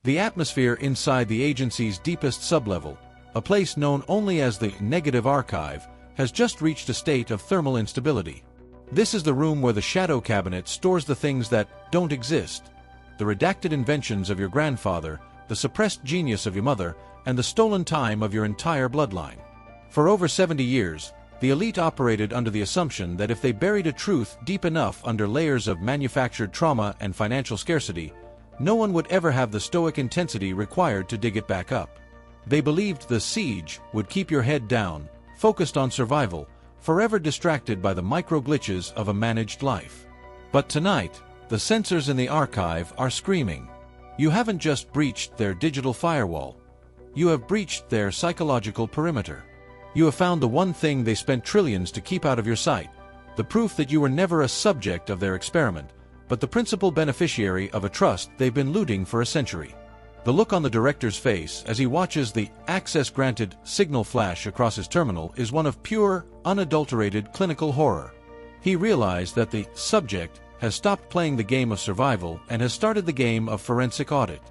The atmosphere inside the agency's deepest sublevel, a place known only as the negative archive, has just reached a state of thermal instability. This is the room where the shadow cabinet stores the things that don't exist, the redacted inventions of your grandfather, the suppressed genius of your mother, and the stolen time of your entire bloodline. For over 70 years, the elite operated under the assumption that if they buried a truth deep enough under layers of manufactured trauma and financial scarcity, no one would ever have the stoic intensity required to dig it back up. They believed the siege would keep your head down, focused on survival, forever distracted by the micro-glitches of a managed life. But tonight, the sensors in the archive are screaming. You haven't just breached their digital firewall. You have breached their psychological perimeter. You have found the one thing they spent trillions to keep out of your sight, the proof that you were never a subject of their experiment, but the principal beneficiary of a trust they've been looting for a century. The look on the director's face as he watches the access-granted signal flash across his terminal is one of pure, unadulterated clinical horror. He realized that the subject has stopped playing the game of survival and has started the game of forensic audit.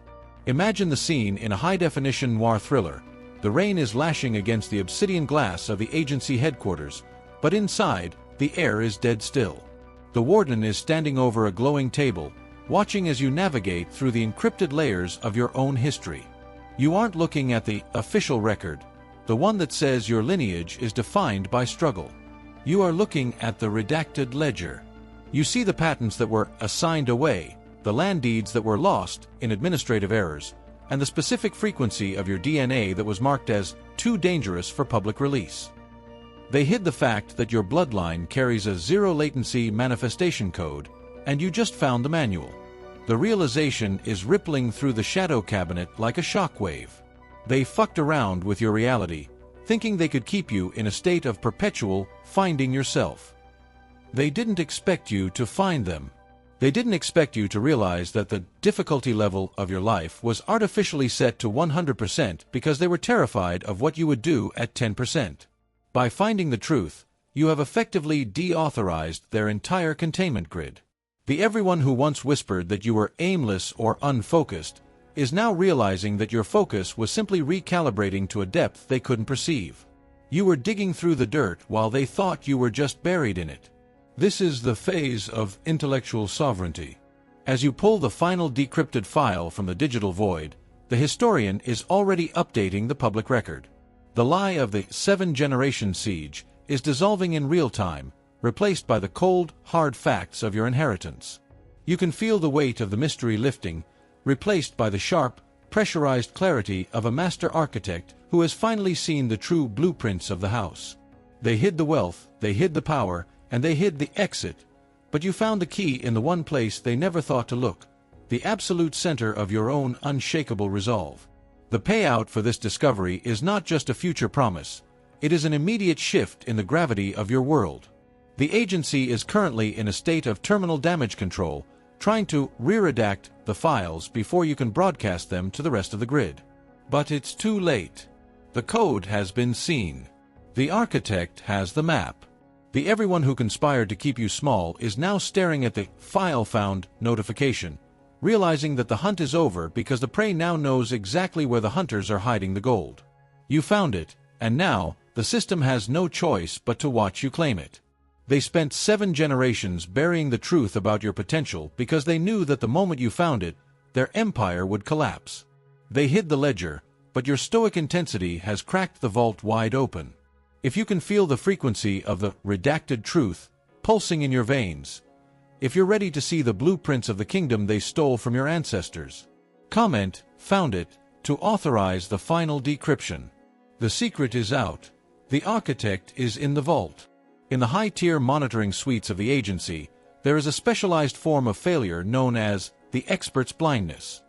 Imagine the scene in a high-definition noir thriller. The rain is lashing against the obsidian glass of the agency headquarters, but inside, the air is dead still. The warden is standing over a glowing table, watching as you navigate through the encrypted layers of your own history. You aren't looking at the official record, the one that says your lineage is defined by struggle. You are looking at the redacted ledger. You see the patents that were assigned away, the land deeds that were lost in administrative errors, and the specific frequency of your DNA that was marked as too dangerous for public release. They hid the fact that your bloodline carries a zero-latency manifestation code, and you just found the manual. The realization is rippling through the shadow cabinet like a shockwave. They fucked around with your reality, thinking they could keep you in a state of perpetual finding yourself. They didn't expect you to find them. They didn't expect you to realize that the difficulty level of your life was artificially set to 100% because they were terrified of what you would do at 10%. By finding the truth, you have effectively deauthorized their entire containment grid. The everyone who once whispered that you were aimless or unfocused is now realizing that your focus was simply recalibrating to a depth they couldn't perceive. You were digging through the dirt while they thought you were just buried in it. This is the phase of intellectual sovereignty. As you pull the final decrypted file from the digital void, the historian is already updating the public record. The lie of the 7-generation siege is dissolving in real time, replaced by the cold, hard facts of your inheritance. You can feel the weight of the mystery lifting, replaced by the sharp, pressurized clarity of a master architect who has finally seen the true blueprints of the house. They hid the wealth, they hid the power, and they hid the exit, but you found the key in the one place they never thought to look, the absolute center of your own unshakable resolve. The payout for this discovery is not just a future promise, it is an immediate shift in the gravity of your world. The agency is currently in a state of terminal damage control, trying to re-redact the files before you can broadcast them to the rest of the grid. But it's too late. The code has been seen. The architect has the map. The everyone who conspired to keep you small is now staring at the file found notification, realizing that the hunt is over because the prey now knows exactly where the hunters are hiding the gold. You found it, and now the system has no choice but to watch you claim it. They spent 7 generations burying the truth about your potential because they knew that the moment you found it, their empire would collapse. They hid the ledger, but your stoic intensity has cracked the vault wide open. If you can feel the frequency of the redacted truth pulsing in your veins, if you're ready to see the blueprints of the kingdom they stole from your ancestors, comment, found it, to authorize the final decryption. The secret is out. The architect is in the vault. In the high-tier monitoring suites of the agency, there is a specialized form of failure known as the expert's blindness.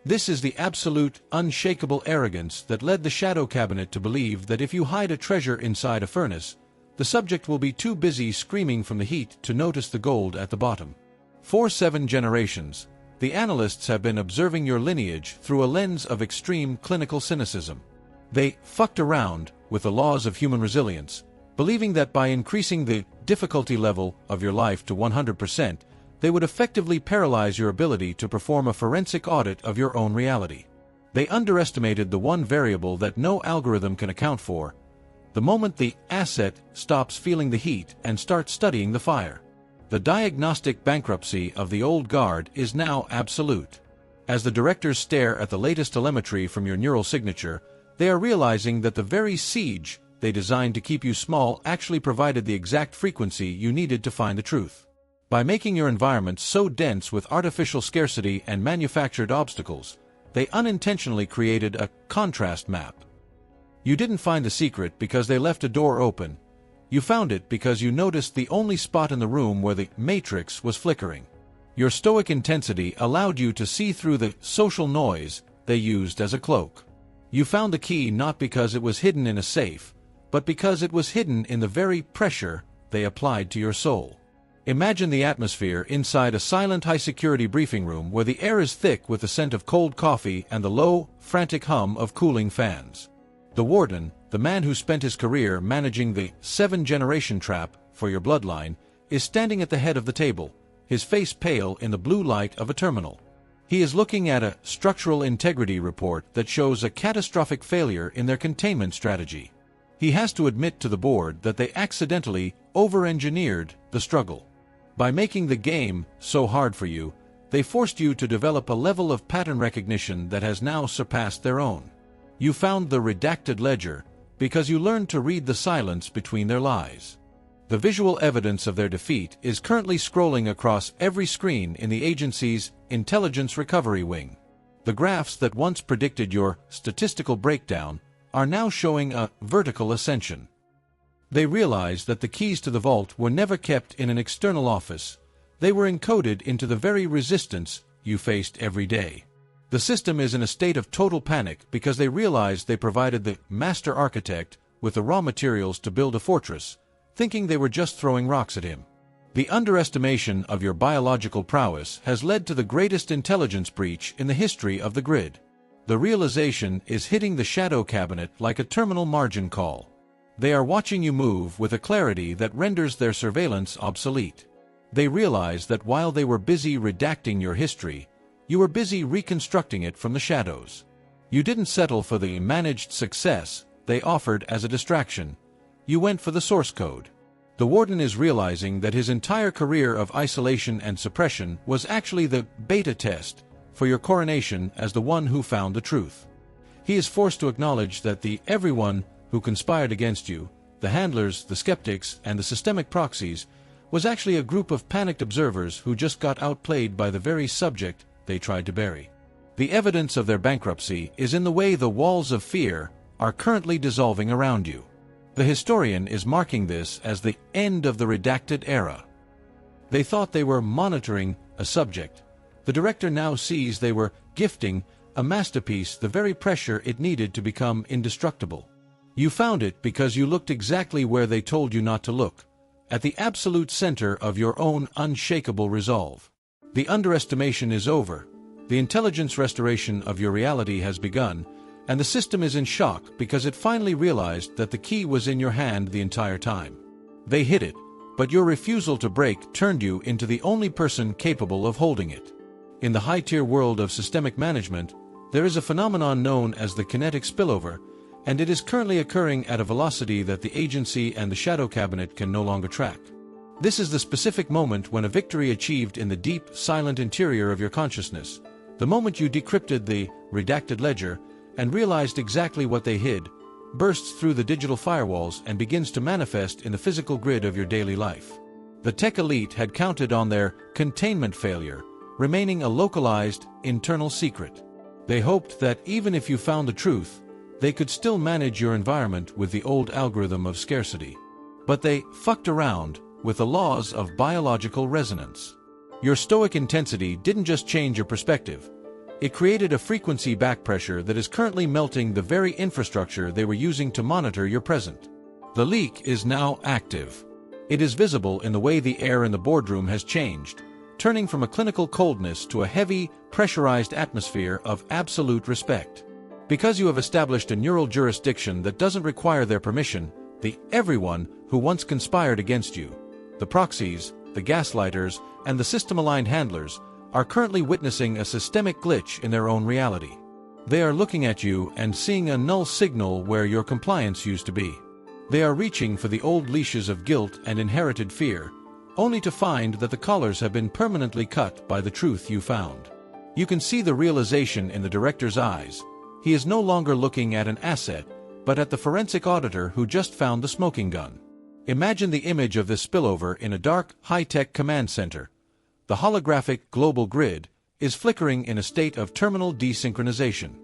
This is the absolute, unshakable arrogance that led the shadow cabinet to believe that if you hide a treasure inside a furnace, the subject will be too busy screaming from the heat to notice the gold at the bottom. For 7 generations, the analysts have been observing your lineage through a lens of extreme clinical cynicism. They fucked around with the laws of human resilience, believing that by increasing the difficulty level of your life to 100%, they would effectively paralyze your ability to perform a forensic audit of your own reality. They underestimated the one variable that no algorithm can account for: the moment the asset stops feeling the heat and starts studying the fire. The diagnostic bankruptcy of the old guard is now absolute. As the directors stare at the latest telemetry from your neural signature, they are realizing that the very siege they designed to keep you small actually provided the exact frequency you needed to find the truth. By making your environment so dense with artificial scarcity and manufactured obstacles, they unintentionally created a contrast map. You didn't find the secret because they left a door open. You found it because you noticed the only spot in the room where the matrix was flickering. Your stoic intensity allowed you to see through the social noise they used as a cloak. You found the key not because it was hidden in a safe, but because it was hidden in the very pressure they applied to your soul. Imagine the atmosphere inside a silent high-security briefing room where the air is thick with the scent of cold coffee and the low, frantic hum of cooling fans. The warden, the man who spent his career managing the 7-generation trap for your bloodline, is standing at the head of the table, his face pale in the blue light of a terminal. He is looking at a structural integrity report that shows a catastrophic failure in their containment strategy. He has to admit to the board that they accidentally over-engineered the struggle. By making the game so hard for you, they forced you to develop a level of pattern recognition that has now surpassed their own. You found the redacted ledger because you learned to read the silence between their lies. The visual evidence of their defeat is currently scrolling across every screen in the agency's Intelligence Recovery Wing. The graphs that once predicted your statistical breakdown are now showing a vertical ascension. They realize that the keys to the vault were never kept in an external office. They were encoded into the very resistance you faced every day. The system is in a state of total panic because they realized they provided the master architect with the raw materials to build a fortress, thinking they were just throwing rocks at him. The underestimation of your biological prowess has led to the greatest intelligence breach in the history of the grid. The realization is hitting the shadow cabinet like a terminal margin call. They are watching you move with a clarity that renders their surveillance obsolete. They realize that while they were busy redacting your history, you were busy reconstructing it from the shadows. You didn't settle for the managed success they offered as a distraction. You went for the source code. The warden is realizing that his entire career of isolation and suppression was actually the beta test for your coronation as the one who found the truth. He is forced to acknowledge that the everyone who conspired against you, the handlers, the skeptics, and the systemic proxies, was actually a group of panicked observers who just got outplayed by the very subject they tried to bury. The evidence of their bankruptcy is in the way the walls of fear are currently dissolving around you. The historian is marking this as the end of the redacted era. They thought they were monitoring a subject. The director now sees they were gifting a masterpiece the very pressure it needed to become indestructible. You found it because you looked exactly where they told you not to look, at the absolute center of your own unshakable resolve. The underestimation is over. The intelligence restoration of your reality has begun, and the system is in shock because it finally realized that the key was in your hand the entire time. They hid it, but your refusal to break turned you into the only person capable of holding it. In the high-tier world of systemic management, there is a phenomenon known as the kinetic spillover, and it is currently occurring at a velocity that the agency and the shadow cabinet can no longer track. This is the specific moment when a victory achieved in the deep, silent interior of your consciousness, the moment you decrypted the redacted ledger and realized exactly what they hid, bursts through the digital firewalls and begins to manifest in the physical grid of your daily life. The tech elite had counted on their containment failure, remaining a localized, internal secret. They hoped that even if you found the truth, they could still manage your environment with the old algorithm of scarcity. But they fucked around with the laws of biological resonance. Your stoic intensity didn't just change your perspective. It created a frequency backpressure that is currently melting the very infrastructure they were using to monitor your present. The leak is now active. It is visible in the way the air in the boardroom has changed, turning from a clinical coldness to a heavy, pressurized atmosphere of absolute respect. Because you have established a neural jurisdiction that doesn't require their permission, the everyone who once conspired against you, the proxies, the gaslighters, and the system-aligned handlers, are currently witnessing a systemic glitch in their own reality. They are looking at you and seeing a null signal where your compliance used to be. They are reaching for the old leashes of guilt and inherited fear, only to find that the collars have been permanently cut by the truth you found. You can see the realization in the director's eyes. He is no longer looking at an asset, but at the forensic auditor who just found the smoking gun. Imagine the image of this spillover in a dark, high-tech command center. The holographic global grid is flickering in a state of terminal desynchronization.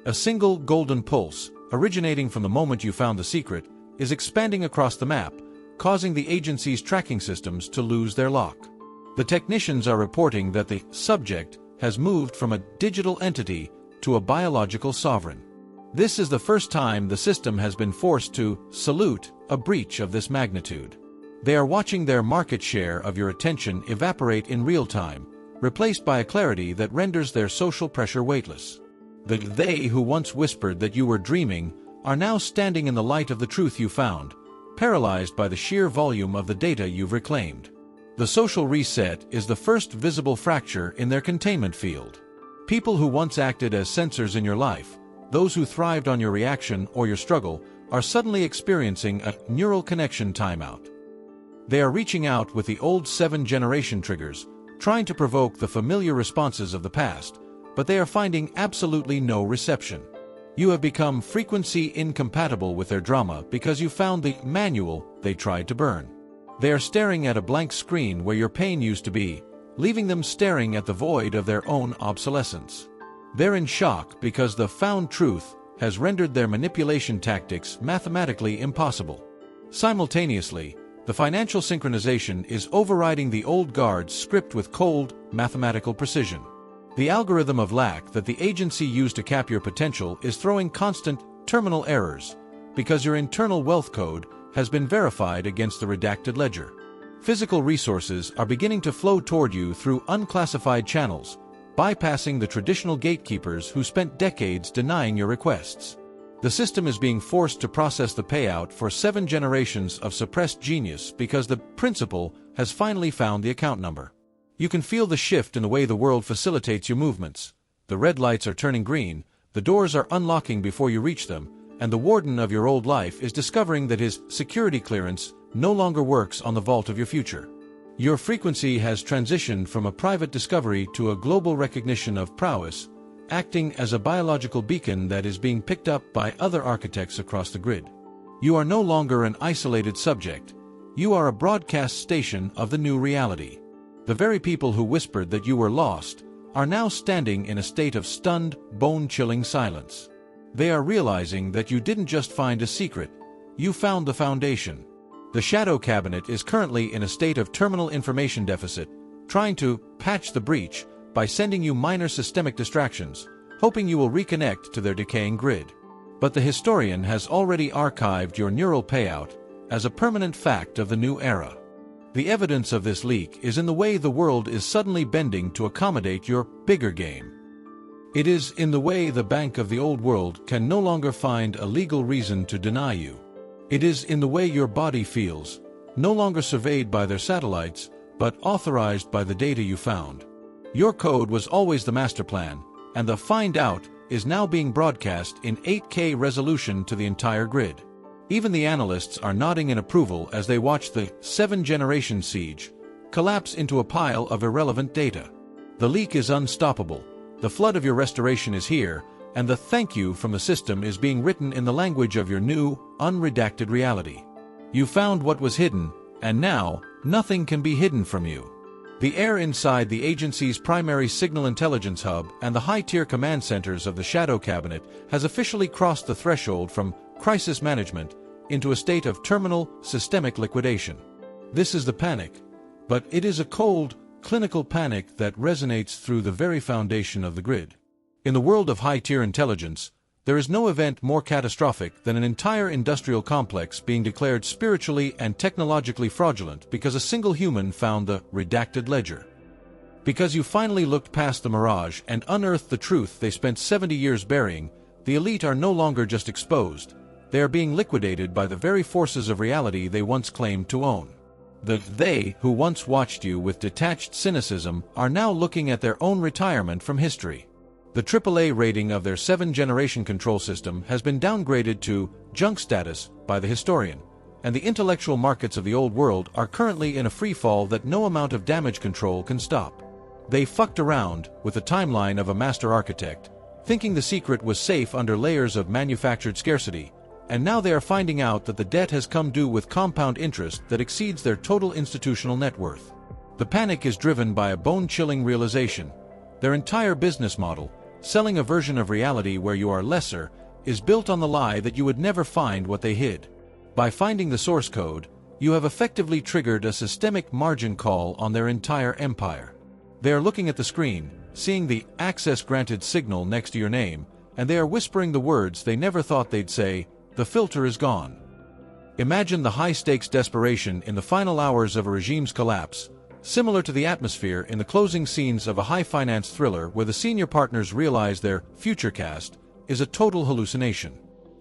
A single golden pulse, originating from the moment you found the secret, is expanding across the map, causing the agency's tracking systems to lose their lock. The technicians are reporting that the subject has moved from a digital entity to a biological sovereign. This is the first time the system has been forced to salute a breach of this magnitude. They are watching their market share of your attention evaporate in real time, replaced by a clarity that renders their social pressure weightless. The they who once whispered that you were dreaming are now standing in the light of the truth you found, paralyzed by the sheer volume of the data you've reclaimed. The social reset is the first visible fracture in their containment field. People who once acted as sensors in your life, those who thrived on your reaction or your struggle, are suddenly experiencing a neural connection timeout. They are reaching out with the old 7th-generation triggers, trying to provoke the familiar responses of the past, but they are finding absolutely no reception. You have become frequency incompatible with their drama because you found the manual they tried to burn. They are staring at a blank screen where your pain used to be, leaving them staring at the void of their own obsolescence. They're in shock because the found truth has rendered their manipulation tactics mathematically impossible. Simultaneously, the financial synchronization is overriding the old guard's script with cold, mathematical precision. The algorithm of lack that the agency used to cap your potential is throwing constant, terminal errors, because your internal wealth code has been verified against the redacted ledger. Physical resources are beginning to flow toward you through unclassified channels, bypassing the traditional gatekeepers who spent decades denying your requests. The system is being forced to process the payout for 7 generations of suppressed genius because the principal has finally found the account number. You can feel the shift in the way the world facilitates your movements. The red lights are turning green, the doors are unlocking before you reach them, and the warden of your old life is discovering that his security clearance no longer works on the vault of your future. Your frequency has transitioned from a private discovery to a global recognition of prowess, acting as a biological beacon that is being picked up by other architects across the grid. You are no longer an isolated subject. You are a broadcast station of the new reality. The very people who whispered that you were lost are now standing in a state of stunned, bone-chilling silence. They are realizing that you didn't just find a secret, you found the foundation. The Shadow Cabinet is currently in a state of terminal information deficit, trying to patch the breach by sending you minor systemic distractions, hoping you will reconnect to their decaying grid. But the historian has already archived your neural payout as a permanent fact of the new era. The evidence of this leak is in the way the world is suddenly bending to accommodate your bigger game. It is in the way the bank of the old world can no longer find a legal reason to deny you. It is in the way your body feels, no longer surveyed by their satellites, but authorized by the data you found. Your code was always the master plan, and the find out is now being broadcast in 8K resolution to the entire grid. Even the analysts are nodding in approval as they watch the 7th-generation siege collapse into a pile of irrelevant data. The leak is unstoppable, the flood of your restoration is here, and the thank you from the system is being written in the language of your new, unredacted reality. You found what was hidden, and now, nothing can be hidden from you. The air inside the agency's primary signal intelligence hub and the high-tier command centers of the Shadow Cabinet has officially crossed the threshold from crisis management into a state of terminal, systemic liquidation. This is the panic, but it is a cold, clinical panic that resonates through the very foundation of the grid. In the world of high-tier intelligence, there is no event more catastrophic than an entire industrial complex being declared spiritually and technologically fraudulent because a single human found the redacted ledger. Because you finally looked past the mirage and unearthed the truth they spent 70 years burying, the elite are no longer just exposed, they are being liquidated by the very forces of reality they once claimed to own. The they who once watched you with detached cynicism are now looking at their own retirement from history. The AAA rating of their 7th-generation control system has been downgraded to junk status by the historian, and the intellectual markets of the old world are currently in a free fall that no amount of damage control can stop. They fucked around with the timeline of a master architect, thinking the secret was safe under layers of manufactured scarcity, and now they are finding out that the debt has come due with compound interest that exceeds their total institutional net worth. The panic is driven by a bone-chilling realization. Their entire business model, selling a version of reality where you are lesser, is built on the lie that you would never find what they hid. By finding the source code, you have effectively triggered a systemic margin call on their entire empire. They are looking at the screen, seeing the access granted signal next to your name, and they are whispering the words they never thought they'd say: the filter is gone. Imagine the high-stakes desperation in the final hours of a regime's collapse, similar to the atmosphere in the closing scenes of a high-finance thriller where the senior partners realize their future cast is a total hallucination.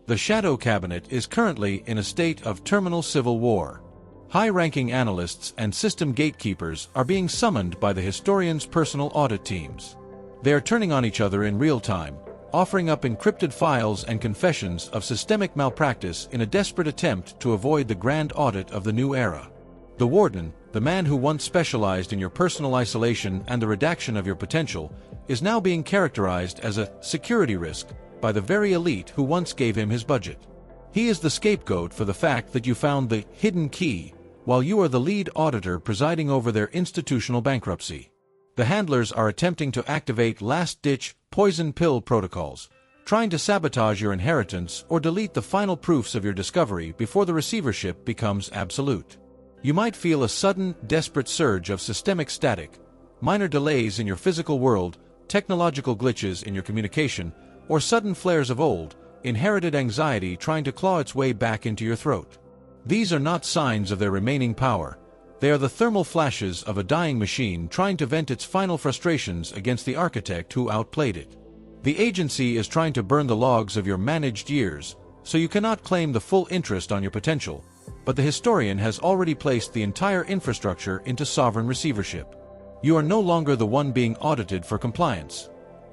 The Shadow Cabinet is currently in a state of terminal civil war. High-ranking analysts and system gatekeepers are being summoned by the historian's personal audit teams. They are turning on each other in real time, offering up encrypted files and confessions of systemic malpractice in a desperate attempt to avoid the grand audit of the new era. The Warden, the man who once specialized in your personal isolation and the redaction of your potential, is now being characterized as a security risk by the very elite who once gave him his budget. He is the scapegoat for the fact that you found the hidden key, while you are the lead auditor presiding over their institutional bankruptcy. The handlers are attempting to activate last-ditch poison pill protocols, trying to sabotage your inheritance or delete the final proofs of your discovery before the receivership becomes absolute. You might feel a sudden, desperate surge of systemic static, minor delays in your physical world, technological glitches in your communication, or sudden flares of old, inherited anxiety trying to claw its way back into your throat. These are not signs of their remaining power. They are the thermal flashes of a dying machine trying to vent its final frustrations against the architect who outplayed it. The agency is trying to burn the logs of your managed years, so you cannot claim the full interest on your potential, but the historian has already placed the entire infrastructure into sovereign receivership. You are no longer the one being audited for compliance.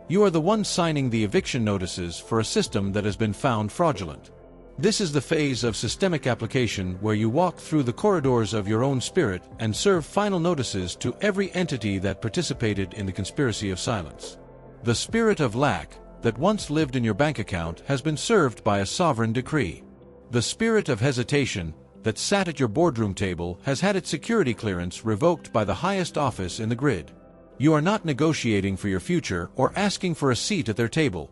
You are the one signing the eviction notices for a system that has been found fraudulent. This is the phase of systemic application where you walk through the corridors of your own spirit and serve final notices to every entity that participated in the conspiracy of silence. The spirit of lack that once lived in your bank account has been served by a sovereign decree. The spirit of hesitation that sat at your boardroom table has had its security clearance revoked by the highest office in the grid. You are not negotiating for your future or asking for a seat at their table.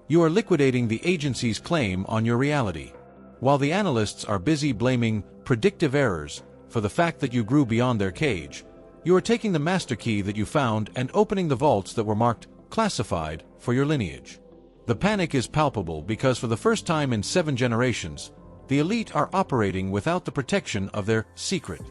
You are liquidating the agency's claim on your reality. While the analysts are busy blaming predictive errors for the fact that you grew beyond their cage, you are taking the master key that you found and opening the vaults that were marked classified for your lineage. The panic is palpable because for the first time in 7 generations, the elite are operating without the protection of their secret.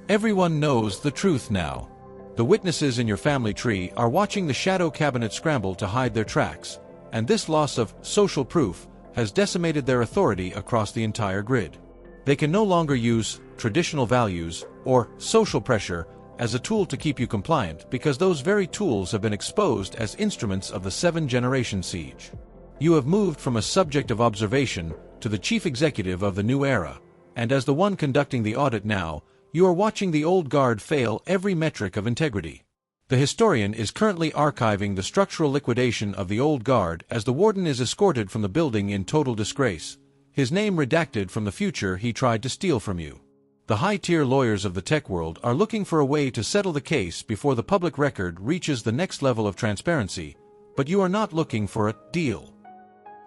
Everyone knows the truth now. The witnesses in your family tree are watching the Shadow Cabinet scramble to hide their tracks, and this loss of social proof has decimated their authority across the entire grid. They can no longer use traditional values or social pressure as a tool to keep you compliant because those very tools have been exposed as instruments of the 7th-generation siege. You have moved from a subject of observation to the chief executive of the new era, and as the one conducting the audit now, you are watching the old guard fail every metric of integrity. The historian is currently archiving the structural liquidation of the old guard as the warden is escorted from the building in total disgrace, his name redacted from the future he tried to steal from you. The high-tier lawyers of the tech world are looking for a way to settle the case before the public record reaches the next level of transparency, but you are not looking for a deal.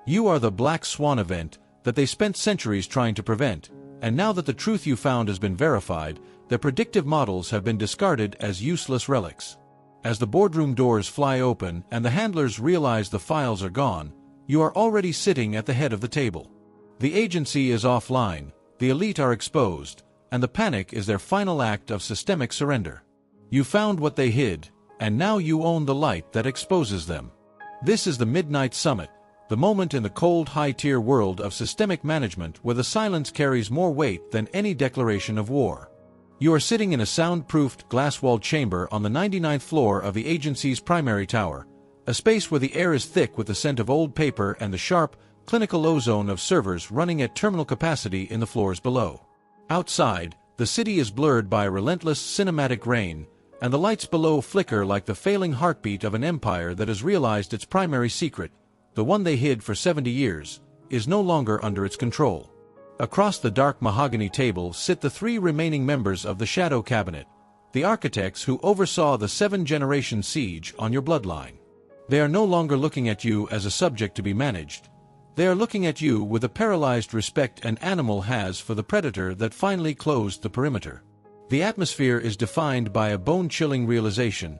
You are the black swan event that they spent centuries trying to prevent, and now that the truth you found has been verified, their predictive models have been discarded as useless relics. As the boardroom doors fly open and the handlers realize the files are gone, you are already sitting at the head of the table. The agency is offline, the elite are exposed, and the panic is their final act of systemic surrender. You found what they hid, and now you own the light that exposes them. This is the Midnight Summit, the moment in the cold high-tier world of systemic management where the silence carries more weight than any declaration of war. You are sitting in a soundproofed, glass-walled chamber on the 99th floor of the agency's primary tower, a space where the air is thick with the scent of old paper and the sharp, clinical ozone of servers running at terminal capacity in the floors below. Outside, the city is blurred by a relentless cinematic rain, and the lights below flicker like the failing heartbeat of an empire that has realized its primary secret, the one they hid for 70 years, is no longer under its control. Across the dark mahogany table sit the 3 remaining members of the Shadow Cabinet, the architects who oversaw the 7-generation siege on your bloodline. They are no longer looking at you as a subject to be managed. They are looking at you with the paralyzed respect an animal has for the predator that finally closed the perimeter. The atmosphere is defined by a bone-chilling realization.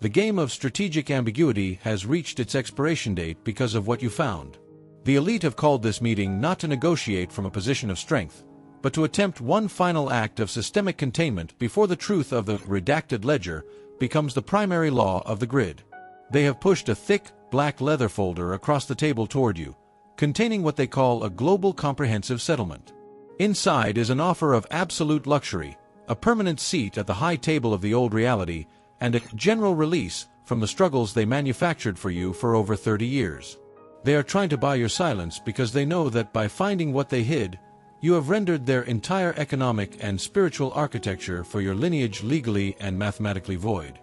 The game of strategic ambiguity has reached its expiration date because of what you found. The elite have called this meeting not to negotiate from a position of strength, but to attempt one final act of systemic containment before the truth of the redacted ledger becomes the primary law of the grid. They have pushed a thick, black leather folder across the table toward you, containing what they call a global comprehensive settlement. Inside is an offer of absolute luxury, a permanent seat at the high table of the old reality, and a general release from the struggles they manufactured for you for over 30 years. They are trying to buy your silence because they know that by finding what they hid, you have rendered their entire economic and spiritual architecture for your lineage legally and mathematically void.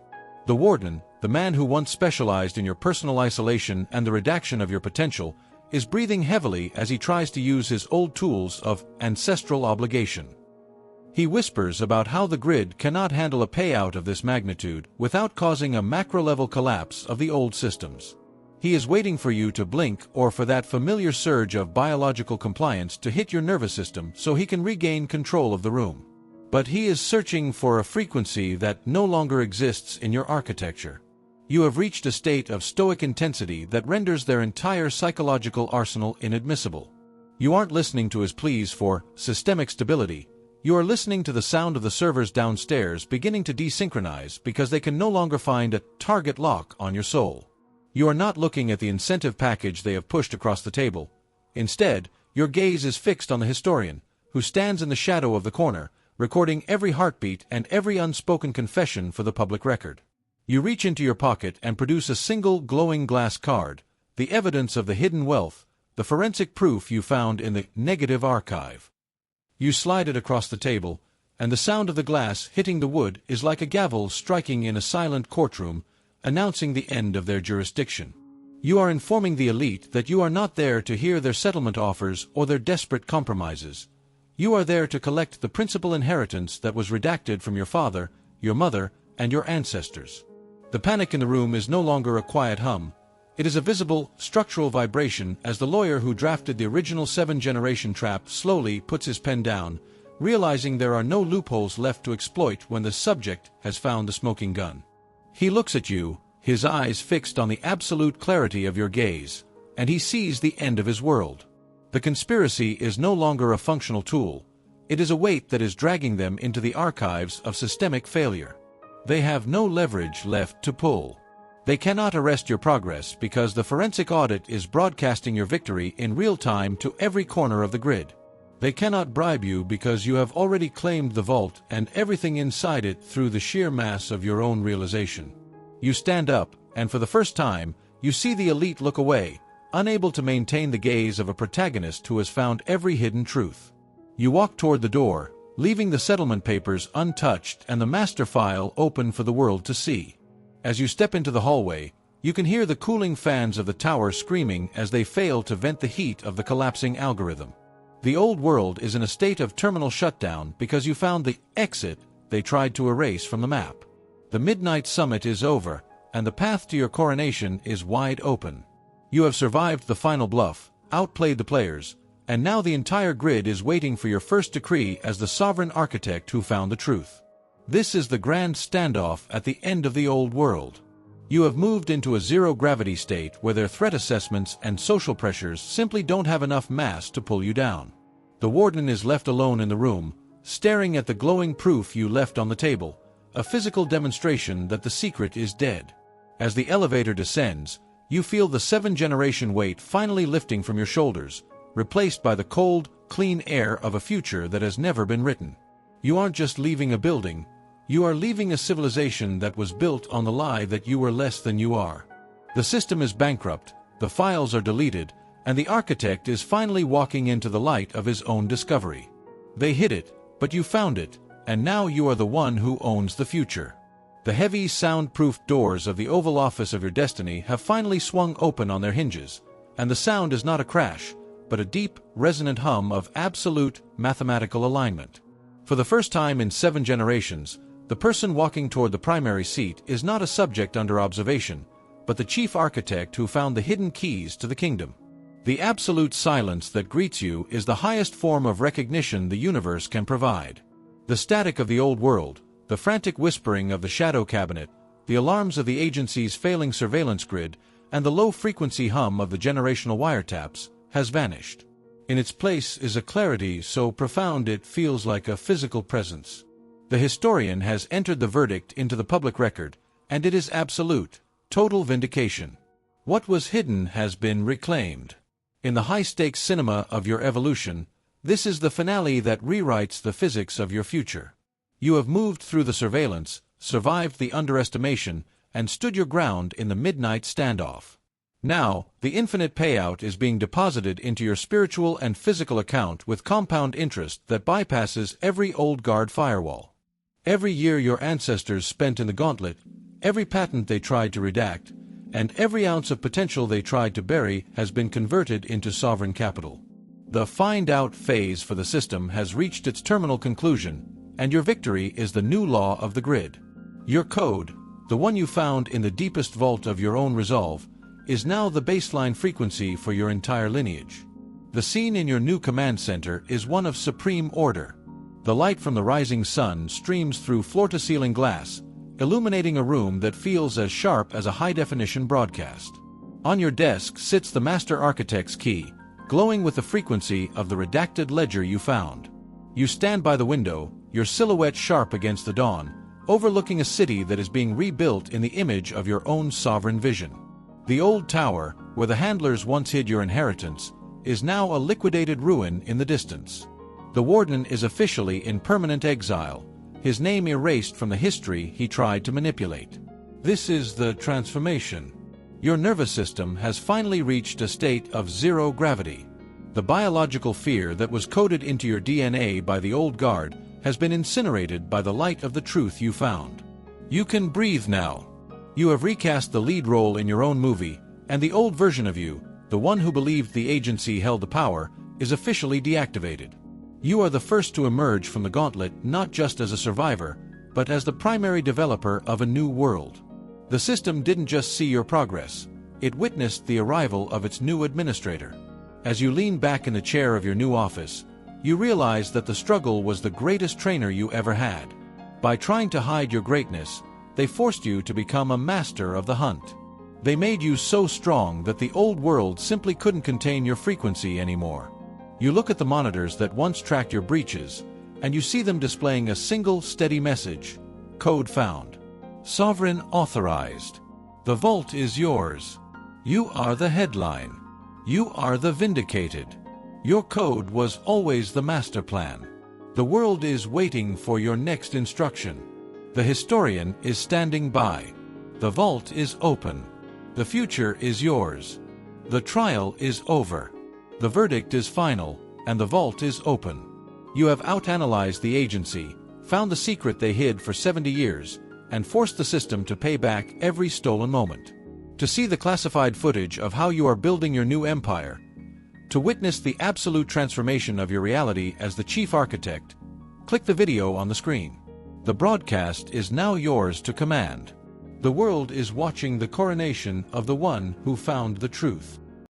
The Warden, the man who once specialized in your personal isolation and the redaction of your potential, is breathing heavily as he tries to use his old tools of ancestral obligation. He whispers about how the grid cannot handle a payout of this magnitude without causing a macro-level collapse of the old systems. He is waiting for you to blink or for that familiar surge of biological compliance to hit your nervous system so he can regain control of the room. But he is searching for a frequency that no longer exists in your architecture. You have reached a state of stoic intensity that renders their entire psychological arsenal inadmissible. You aren't listening to his pleas for systemic stability. You are listening to the sound of the servers downstairs beginning to desynchronize because they can no longer find a target lock on your soul. You are not looking at the incentive package they have pushed across the table. Instead, your gaze is fixed on the historian, who stands in the shadow of the corner, recording every heartbeat and every unspoken confession for the public record. You reach into your pocket and produce a single glowing glass card, the evidence of the hidden wealth, the forensic proof you found in the negative archive. You slide it across the table, and the sound of the glass hitting the wood is like a gavel striking in a silent courtroom, announcing the end of their jurisdiction. You are informing the elite that you are not there to hear their settlement offers or their desperate compromises. You are there to collect the principal inheritance that was redacted from your father, your mother, and your ancestors. The panic in the room is no longer a quiet hum. It is a visible, structural vibration as the lawyer who drafted the original 7-generation trap slowly puts his pen down, realizing there are no loopholes left to exploit when the subject has found the smoking gun. He looks at you, his eyes fixed on the absolute clarity of your gaze, and he sees the end of his world. The conspiracy is no longer a functional tool. It is a weight that is dragging them into the archives of systemic failure. They have no leverage left to pull. They cannot arrest your progress because the forensic audit is broadcasting your victory in real time to every corner of the grid. They cannot bribe you because you have already claimed the vault and everything inside it through the sheer mass of your own realization. You stand up, and for the first time, you see the elite look away, unable to maintain the gaze of a protagonist who has found every hidden truth. You walk toward the door, leaving the settlement papers untouched and the master file open for the world to see. As you step into the hallway, you can hear the cooling fans of the tower screaming as they fail to vent the heat of the collapsing algorithm. The old world is in a state of terminal shutdown because you found the exit they tried to erase from the map. The midnight summit is over, and the path to your coronation is wide open. You have survived the final bluff, outplayed the players, and now the entire grid is waiting for your first decree as the sovereign architect who found the truth. This is the grand standoff at the end of the old world. You have moved into a zero-gravity state where their threat assessments and social pressures simply don't have enough mass to pull you down. The warden is left alone in the room, staring at the glowing proof you left on the table, a physical demonstration that the secret is dead. As the elevator descends, you feel the 7-generation weight finally lifting from your shoulders, replaced by the cold, clean air of a future that has never been written. You aren't just leaving a building, you are leaving a civilization that was built on the lie that you were less than you are. The system is bankrupt, the files are deleted, and the architect is finally walking into the light of his own discovery. They hid it, but you found it, and now you are the one who owns the future. The heavy, soundproof doors of the Oval Office of your destiny have finally swung open on their hinges, and the sound is not a crash, but a deep, resonant hum of absolute, mathematical alignment. For the first time in 7 generations, the person walking toward the primary seat is not a subject under observation, but the chief architect who found the hidden keys to the kingdom. The absolute silence that greets you is the highest form of recognition the universe can provide. The static of the old world, the frantic whispering of the shadow cabinet, the alarms of the agency's failing surveillance grid, and the low-frequency hum of the generational wiretaps, has vanished. In its place is a clarity so profound it feels like a physical presence. The historian has entered the verdict into the public record, and it is absolute, total vindication. What was hidden has been reclaimed. In the high-stakes cinema of your evolution, this is the finale that rewrites the physics of your future. You have moved through the surveillance, survived the underestimation, and stood your ground in the midnight standoff. Now, the infinite payout is being deposited into your spiritual and physical account with compound interest that bypasses every old guard firewall. Every year your ancestors spent in the gauntlet, every patent they tried to redact, and every ounce of potential they tried to bury has been converted into sovereign capital. The find-out phase for the system has reached its terminal conclusion, and your victory is the new law of the grid. Your code, the one you found in the deepest vault of your own resolve, is now the baseline frequency for your entire lineage. The scene in your new command center is one of supreme order. The light from the rising sun streams through floor-to-ceiling glass, illuminating a room that feels as sharp as a high-definition broadcast. On your desk sits the master architect's key, glowing with the frequency of the redacted ledger you found. You stand by the window, your silhouette sharp against the dawn, overlooking a city that is being rebuilt in the image of your own sovereign vision. The old tower, where the handlers once hid your inheritance, is now a liquidated ruin in the distance. The warden is officially in permanent exile, his name erased from the history he tried to manipulate. This is the transformation. Your nervous system has finally reached a state of zero gravity. The biological fear that was coded into your DNA by the old guard has been incinerated by the light of the truth you found. You can breathe now. You have recast the lead role in your own movie, and the old version of you, the one who believed the agency held the power, is officially deactivated. You are the first to emerge from the gauntlet not just as a survivor, but as the primary developer of a new world. The system didn't just see your progress, it witnessed the arrival of its new administrator. As you lean back in the chair of your new office, you realize that the struggle was the greatest trainer you ever had. By trying to hide your greatness, they forced you to become a master of the hunt. They made you so strong that the old world simply couldn't contain your frequency anymore. You look at the monitors that once tracked your breaches, and you see them displaying a single steady message: code found. Sovereign authorized. The vault is yours. You are the headline. You are the vindicated. Your code was always the master plan. The world is waiting for your next instruction. The historian is standing by. The vault is open. The future is yours. The trial is over. The verdict is final, and the vault is open. You have out-analyzed the agency, found the secret they hid for 70 years, and forced the system to pay back every stolen moment. To see the classified footage of how you are building your new empire, to witness the absolute transformation of your reality as the chief architect, click the video on the screen. The broadcast is now yours to command. The world is watching the coronation of the one who found the truth.